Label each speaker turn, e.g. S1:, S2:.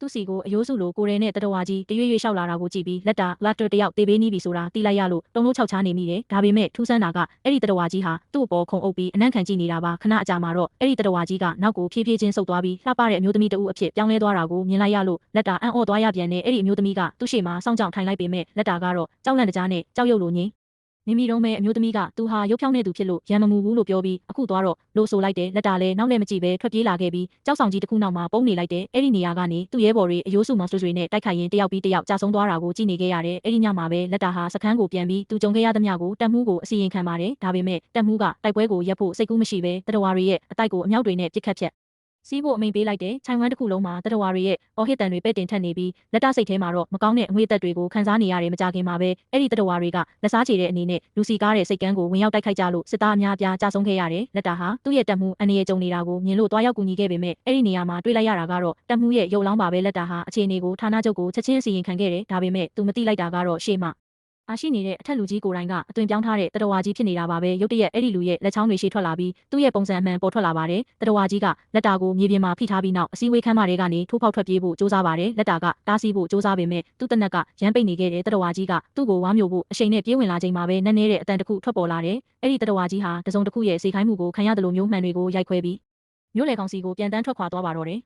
S1: သူ့စီကိုအယိုးစုလိုကိုရဲနဲ့တတော်ဝါကြီးတရွေ့ရွေ့လျှောက်လာတာကိုကြည့်ပြီးလက်တာတယောက်တေးပေးနီးပြီဆိုတာတီးလိုက်ရလို့တုံလို့ခြောက်ချားနေမိတယ်ဒါပေမဲ့ထူးဆန်းတာကအဲ့ဒီတတော်ဝါကြီးဟာသူ့အပေါ်ခုံအုပ်ပြီးအနံ့ခံကြည့်နေတာပါခဏအကြာမှာတော့အဲ့ဒီတတော်ဝါကြီးကနောက်ကိုဖြည်းဖြည်းချင်းဆုတ်သွားပြီးလှပတဲ့အမျိုးသမီးတဦးအဖြစ်ပြောင်းလဲသွားတာကိုမြင်လိုက်ရလို့လက်တာအံ့ဩသွားရပြန်တဲ့အဲ့ဒီအမျိုးသမီးကသူ့ရှေ့မှာစောင့်ကြောင်ထိုင်လိုက်ပေမဲ့လက်တာကတော့ကြောက်လန့်တကြားနဲ့ကြောက်ရွံ့လိုငြိမ်မိမိတော့မဲ့အမျိုးသမီးကသူဟာရုပ်ဖြောင်းနေသူဖြစ်လို့ရံမမှုဘူးလို့ပြောပြီးအခုသွားတော့လို့ဆိုလိုက်တယ်လက်တာလည်းနောက်လည်းမကြည့်ပဲထွက်ပြေးလာခဲ့ပြီးကြောက်ဆောင်ကြီးတစ်ခုနောက်မှာပုံနေလိုက်တယ်အဲ့ဒီနေရာကနေသူ့ရဲဘော်တွေအယိုးစုမောင်ဆွေနဲ့တိုက်ခိုက်ရင်တယောက်ပြီးတယောက်ကြာဆုံးသွားတာကိုကြည့်နေခဲ့ရတယ်အဲ့ဒီညမှာပဲလက်တာဟာစခန်းကိုပြန်ပြီးသူကြုံခဲ့ရသမျှကိုတက်မှုကိုအစီရင်ခံပါတယ်ဒါပေမဲ့တက်မှုကတိုက်ပွဲကိုရပ်ဖို့စိတ်ကူးမရှိပဲတတော်ဝါတွေရဲ့အတိုက်ကိုအမြောက်တွေနဲ့ပစ်ခတ်ဖြတ်စီးဖို့အမိန်ပေးလိုက်တယ်ခြိုင်ဝမ်းတစ်ခုလုံးမှာတတော်ဝါတွေရဲ့အော်ဟစ်တန်တွေပဲ့တင်ထက်နေပြီးလက်တစိတ်ထဲမှာတော့မကောင်းတဲ့အငွေ့သက်တွေကိုခန်းစားနေရတယ်မကြခင်မှာပဲအဲ့ဒီတတော်ဝါတွေကလက်စားချေတဲ့အနေနဲ့လူစီကားတဲ့စိတ်ကန်းကိုဝင်ရောက်တိုက်ခိုက်ကြလို့စစ်သားအများအပြားကြာဆုံးခဲ့ရတယ်လက်တာဟာသူ့ရဲ့တက်မှုအနေရကြုံနေတာကိုမြင်လို့တွားရောက်ကူညီခဲ့ပေမဲ့အဲ့ဒီနေရာမှာတွေ့လိုက်ရတာကတော့တက်မှုရဲ့ရုပ်လောင်းပါပဲလက်တာဟာအခြေအနေကိုဌာနချုပ်ကိုချက်ချင်းအစီရင်ခံခဲ့တယ်ဒါပေမဲ့သူမသိလိုက်တာကတော့ရှေ့မှာရှိနေတဲ့အထက်လူကြီးကိုယ်တိုင်ကအသွင်ပြောင်းထားတဲ့တတော်ဝါကြီးဖြစ်နေတာပါပဲရုတ်တရက်အဲ့ဒီလူရဲ့လက်ချောင်းတွေရှေ့ထွက်လာပြီးသူ့ရဲ့ပုံစံအမှန်ပေါ်ထွက်လာပါတယ်တတော်ဝါကြီးကလက်တာကိုမြေပြင်မှာဖိထားပြီးနောက်အစည်းအဝေးခန်းမတွေကနေထိုးဖောက်ထွက်ပြေးဖို့စ조사ပါတယ်လက်တာကတားဆီးဖို့စ조사ပေမဲ့သူ့တနက်ကရမ်းပိတ်နေခဲ့တဲ့တတော်ဝါကြီးကသူ့ကိုဝါမျိုးဖို့အရှိန်နဲ့ပြေးဝင်လာချိန်မှာပဲနက်နဲတဲ့အတန်တစ်ခုထွက်ပေါ်လာတယ်အဲ့ဒီတတော်ဝါကြီးဟာတစုံတစ်ခုရဲ့စေခိုင်းမှုကိုခံရတယ်လို့မျိုးမှန်တွေကိုရိုက်ခွဲပြီးမျိုးလေကောင်စီကိုပြန်တန်းထွက်ခွာသွားပါတော့တယ်